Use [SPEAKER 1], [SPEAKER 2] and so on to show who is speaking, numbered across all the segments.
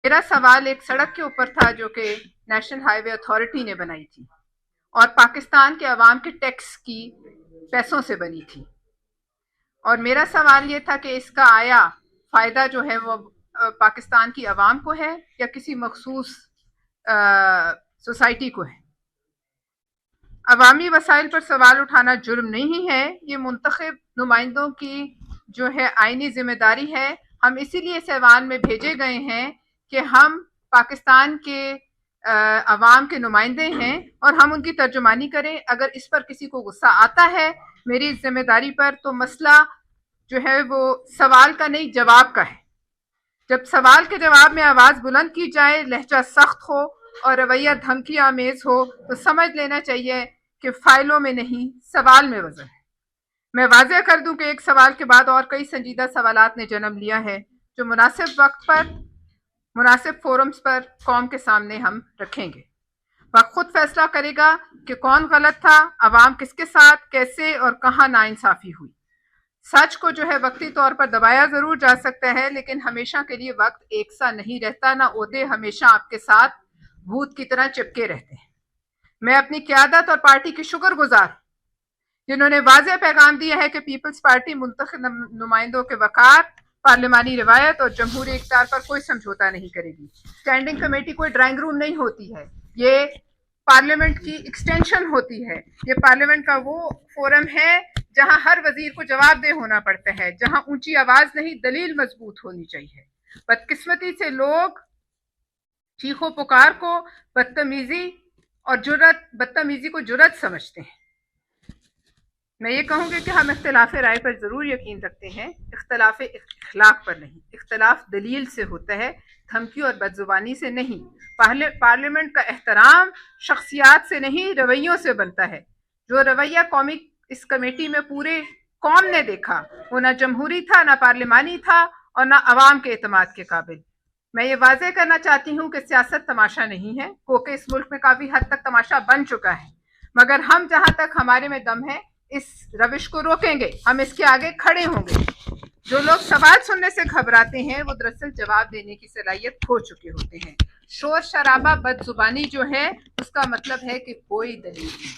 [SPEAKER 1] میرا سوال ایک سڑک کے اوپر تھا جو کہ نیشنل ہائی وے اتھارٹی نے بنائی تھی اور پاکستان کے عوام کے ٹیکس کی پیسوں سے بنی تھی، اور میرا سوال یہ تھا کہ اس کا آیا فائدہ جو ہے وہ پاکستان کی عوام کو ہے یا کسی مخصوص سوسائٹی کو ہے۔ عوامی وسائل پر سوال اٹھانا جرم نہیں ہے، یہ منتخب نمائندوں کی جو ہے آئینی ذمہ داری ہے۔ ہم اسی لیے اس ایوان میں بھیجے گئے ہیں کہ ہم پاکستان کے عوام کے نمائندے ہیں اور ہم ان کی ترجمانی کریں۔ اگر اس پر کسی کو غصہ آتا ہے میری ذمہ داری پر، تو مسئلہ جو ہے وہ سوال کا نہیں جواب کا ہے۔ جب سوال کے جواب میں آواز بلند کی جائے، لہجہ سخت ہو اور رویہ دھمکی آمیز ہو، تو سمجھ لینا چاہیے کہ فائلوں میں نہیں، سوال میں وزن ہے۔ میں واضح کر دوں کہ ایک سوال کے بعد اور کئی سنجیدہ سوالات نے جنم لیا ہے جو مناسب وقت پر مناسب فورمز پر قوم کے سامنے ہم رکھیں گے۔ وقت خود فیصلہ کرے گا کہ کون غلط تھا، عوام کس کے ساتھ کیسے اور کہاں ناانصافی ہوئی۔ سچ کو جو ہے وقتی طور پر دبایا ضرور جا سکتا ہے، لیکن ہمیشہ کے لیے وقت ایک سا نہیں رہتا، نہ عہدے ہمیشہ آپ کے ساتھ بھوت کی طرح چپکے رہتے ہیں۔ میں اپنی قیادت اور پارٹی کی شکر گزار جنہوں نے واضح پیغام دیا ہے کہ پیپلز پارٹی منتخب نمائندوں کے وقار، پارلیمانی روایت اور جمہوری اقتدار پر کوئی سمجھوتا نہیں کرے گی۔ اسٹینڈنگ کمیٹی کوئی ڈرائنگ روم نہیں ہوتی ہے، یہ پارلیمنٹ کی ایکسٹینشن ہوتی ہے۔ یہ پارلیمنٹ کا وہ فورم ہے جہاں ہر وزیر کو جواب دہ ہونا پڑتا ہے، جہاں اونچی آواز نہیں دلیل مضبوط ہونی چاہیے۔ بدقسمتی سے لوگ چیخو پکار کو بدتمیزی کو جرت سمجھتے ہیں۔ میں یہ کہوں گی کہ ہم اختلاف رائے پر ضرور یقین رکھتے ہیں، اختلاف اخلاق پر نہیں۔ اختلاف دلیل سے ہوتا ہے، دھمکی اور بدزبانی سے نہیں۔ پارلیمنٹ کا احترام شخصیات سے نہیں، رویوں سے بنتا ہے۔ جو رویہ اس کمیٹی میں پورے قوم نے دیکھا، وہ نہ جمہوری تھا، نہ پارلیمانی تھا اور نہ عوام کے اعتماد کے قابل۔ میں یہ واضح کرنا چاہتی ہوں کہ سیاست تماشا نہیں ہے، کیونکہ اس ملک میں کافی حد تک تماشا بن چکا ہے، مگر ہم جہاں تک ہمارے میں دم ہے اس روش کو روکیں گے، ہم اس کے آگے کھڑے ہوں گے۔ جو لوگ سوال سننے سے گھبراتے ہیں وہ دراصل جواب دینے کی صلاحیت کھو چکے ہوتے ہیں۔ شور شرابہ بد زبانی جو ہے اس کا مطلب ہے کہ کوئی دلیل نہیں۔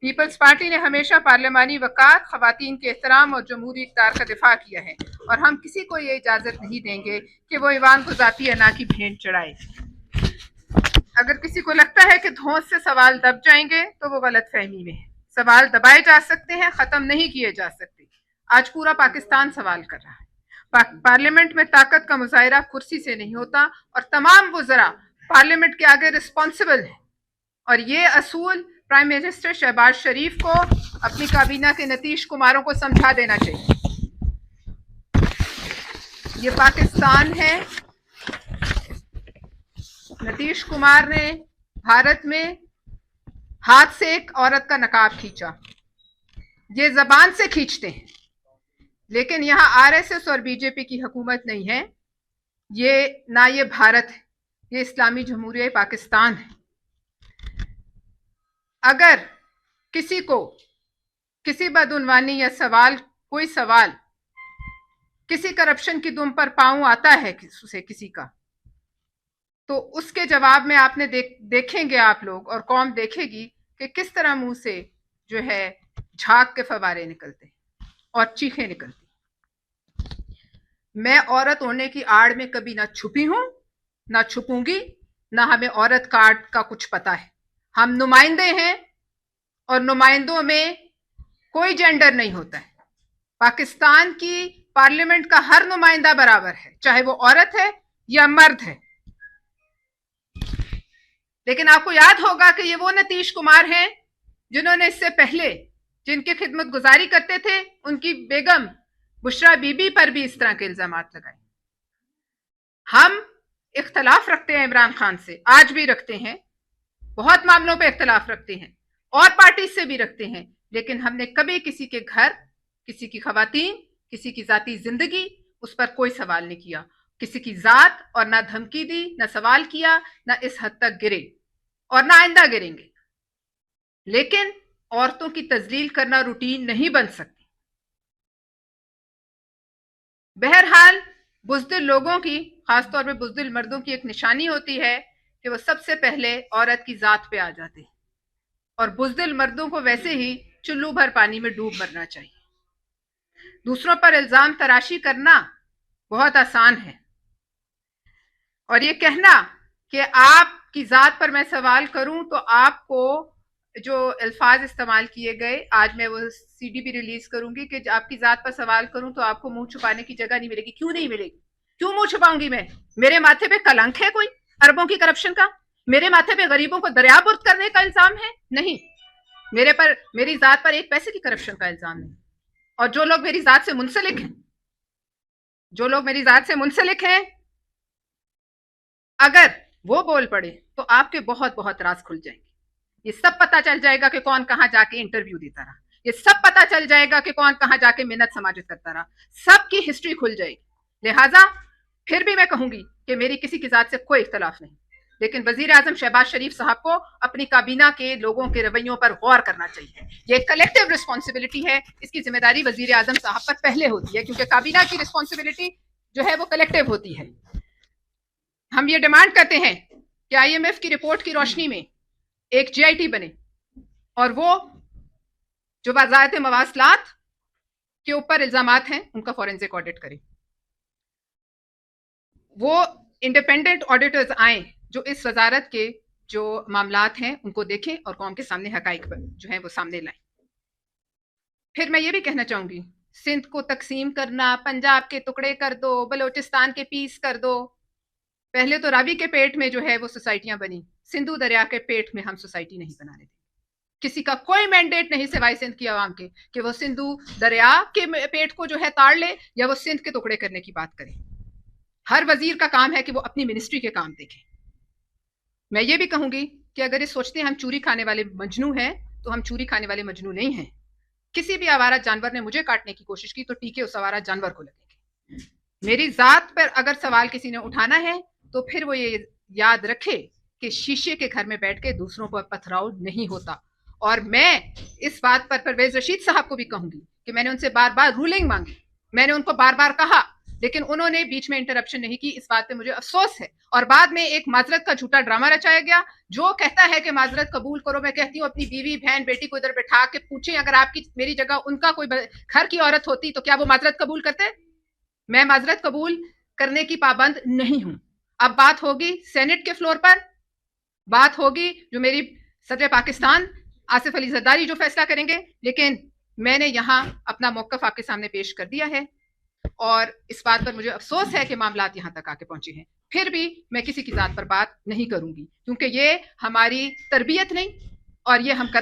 [SPEAKER 1] پیپلز پارٹی نے ہمیشہ پارلیمانی وقار، خواتین کے احترام اور جمہوری اقتدار کا دفاع کیا ہے، اور ہم کسی کو یہ اجازت نہیں دیں گے کہ وہ ایوان کو ذاتی انا کی بھینٹ چڑھائے۔ اگر کسی کو لگتا ہے کہ دھونس سے سوال دب جائیں گے تو وہ غلط فہمی میں ہے۔ سوال دبائے جا سکتے ہیں، ختم نہیں کیے جا سکتے۔ آج پورا پاکستان سوال کر رہا ہے۔ پارلیمنٹ میں طاقت کا مظاہرہ کرسی سے نہیں ہوتا، اور تمام وزراء پارلیمنٹ کے آگے رسپانسبل ہیں، اور یہ اصول پرائم منسٹر شہباز شریف کو اپنی کابینہ کے نتیش کماروں کو سمجھا دینا چاہیے۔ یہ پاکستان ہے۔ نتیش کمار نے بھارت میں ہاتھ سے ایک عورت کا نقاب کھینچا، یہ زبان سے کھینچتے ہیں، لیکن یہاں آر ایس ایس اور بی جے پی کی حکومت نہیں ہے، نہ یہ بھارت ہے، یہ اسلامی جمہوریہ پاکستان ہے۔ اگر کسی کو کسی بدعنوانی یا کوئی سوال کسی کرپشن کی دم پر پاؤں آتا ہے کسی کا، تو اس کے جواب میں آپ نے دیکھیں گے آپ لوگ اور قوم دیکھے گی کہ کس طرح منہ سے جو ہے جھاگ کے فوارے نکلتے اور چیخیں نکلتی۔ میں عورت ہونے کی آڑ میں کبھی نہ چھپی ہوں، نہ چھپوں گی، نہ ہمیں عورت کارڈ کا کچھ پتا ہے۔ ہم نمائندے ہیں اور نمائندوں میں کوئی جینڈر نہیں ہوتا ہے۔ پاکستان کی پارلیمنٹ کا ہر نمائندہ برابر ہے، چاہے وہ عورت ہے یا مرد ہے۔ لیکن آپ کو یاد ہوگا کہ یہ وہ نتیش کمار ہیں جنہوں نے اس سے پہلے جن کی خدمت گزاری کرتے تھے ان کی بیگم بشرا بی بی پر بھی اس طرح کے الزامات لگائے۔ ہم اختلاف رکھتے ہیں عمران خان سے، آج بھی رکھتے ہیں، بہت معاملوں پہ اختلاف رکھتے ہیں، اور پارٹی سے بھی رکھتے ہیں، لیکن ہم نے کبھی کسی کے گھر، کسی کی خواتین، کسی کی ذاتی زندگی، اس پر کوئی سوال نہیں کیا، کسی کی ذات اور نہ دھمکی دی، نہ سوال کیا، نہ اس حد تک گرے، اور نہ آئندہ گریں گے۔ لیکن عورتوں کی تذلیل کرنا روٹین نہیں بن سکتی۔ بہرحال بزدل لوگوں کی، خاص طور پہ بزدل مردوں کی ایک نشانی ہوتی ہے کہ وہ سب سے پہلے عورت کی ذات پہ آ جاتے ہیں، اور بزدل مردوں کو ویسے ہی چلو بھر پانی میں ڈوب مرنا چاہیے۔ دوسروں پر الزام تراشی کرنا بہت آسان ہے، اور یہ کہنا کہ آپ کی ذات پر میں سوال کروں تو آپ کو جو الفاظ استعمال کیے گئے، آج میں وہ سی ڈی بھی ریلیز کروں گی کہ آپ کی ذات پر سوال کروں تو آپ کو منہ چھپانے کی جگہ نہیں ملے گی۔ کیوں نہیں ملے گی؟ کیوں منہ چھپاؤں گی میں؟ میرے ماتھے پہ کلنک ہے کوئی اربوں کی کرپشن کا؟ میرے ماتھے پہ غریبوں کو دریا برد کرنے کا الزام ہے؟ نہیں، میری ذات پر ایک پیسے کی کرپشن کا الزام نہیں۔ اور جو لوگ میری ذات سے منسلک ہیں، اگر وہ بول پڑے تو آپ کے بہت بہت راز کھل جائیں گے۔ یہ سب پتا چل جائے گا کہ کون کہاں جا کے انٹرویو دیتا رہا، یہ سب پتا چل جائے گا کہ کون کہاں جا کے منت سماجت کرتا رہا، سب کی ہسٹری کھل جائے گی۔ لہٰذا پھر بھی میں کہوں گی کہ میری کسی کی ذات سے کوئی اختلاف نہیں، لیکن وزیر اعظم شہباز شریف صاحب کو اپنی کابینہ کے لوگوں کے رویوں پر غور کرنا چاہیے۔ یہ ایک کلیکٹیو رسپانسبلٹی ہے، اس کی ذمہ داری وزیر اعظم صاحب پر پہلے ہوتی ہے، کیونکہ کابینہ کی رسپانسبلٹی جو ہے وہ کلیکٹیو ہوتی ہے۔ ہم یہ ڈیمانڈ کرتے ہیں کہ آئی ایم ایف کی رپورٹ کی روشنی میں ایک جی آئی ٹی بنے، اور وہ جو وزارت مواصلات کے اوپر الزامات ہیں ان کا فورینسک آڈٹ کرے۔ وہ انڈیپینڈنٹ آڈیٹرز آئیں جو اس وزارت کے جو معاملات ہیں ان کو دیکھیں اور قوم کے سامنے حقائق جو ہیں وہ سامنے لائیں۔ پھر میں یہ بھی کہنا چاہوں گی، سندھ کو تقسیم کرنا، پنجاب کے ٹکڑے کر دو، بلوچستان کے پیس کر دو۔ پہلے تو راوی کے پیٹ میں جو ہے وہ سوسائٹیاں بنی، سندھو دریا کے پیٹ میں ہم سوسائٹی نہیں بنانے دیں۔ کسی کا کوئی مینڈیٹ نہیں سوائے سندھ کی عوام کے کہ وہ سندھو دریا کے پیٹ کو جو ہے تاڑ لے یا وہ سندھ کے ٹکڑے کرنے کی بات کرے۔ ہر وزیر کا کام ہے کہ وہ اپنی منسٹری کے کام دیکھے۔ میں یہ بھی کہوں گی کہ اگر یہ سوچتے ہیں ہم چوری کھانے والے مجنو ہیں تو ہم چوری کھانے والے مجنو نہیں ہیں۔ کسی بھی آوارہ جانور نے مجھے کاٹنے کی کوشش کی تو ٹیکے اس آوارہ جانور کو لگیں گے۔ میری ذات پر اگر سوال کسی نے اٹھانا ہے تو پھر وہ یہ یاد رکھے کہ شیشے کے گھر میں بیٹھ کے دوسروں پر پتھراؤ نہیں ہوتا۔ اور میں اس بات پر پرویز رشید صاحب کو بھی کہوں گی کہ میں نے ان سے بار بار رولنگ مانگی، میں نے ان کو بار بار کہا، لیکن انہوں نے بیچ میں انٹرپشن نہیں کی۔ اس بات پہ مجھے افسوس ہے، اور بعد میں ایک معذرت کا جھوٹا ڈرامہ رچایا گیا۔ جو کہتا ہے کہ معذرت قبول کرو، میں کہتی ہوں اپنی بیوی بہن بیٹی کو ادھر بٹھا کے پوچھیں، اگر آپ کی میری جگہ ان کا کوئی گھر کی عورت ہوتی تو کیا وہ معذرت قبول کرتے؟ میں معذرت قبول کرنے کی پابند نہیں ہوں۔ اب بات ہوگی سینٹ کے فلور پر، بات ہوگی جو میری صدر پاکستان آصف علی زرداری جو فیصلہ کریں گے، لیکن میں نے یہاں اپنا موقف آپ کے سامنے پیش کر دیا ہے، اور اس بات پر مجھے افسوس ہے کہ معاملات یہاں تک آ کے پہنچے ہیں۔ پھر بھی میں کسی کی ذات پر بات نہیں کروں گی، کیونکہ یہ ہماری تربیت نہیں، اور یہ ہم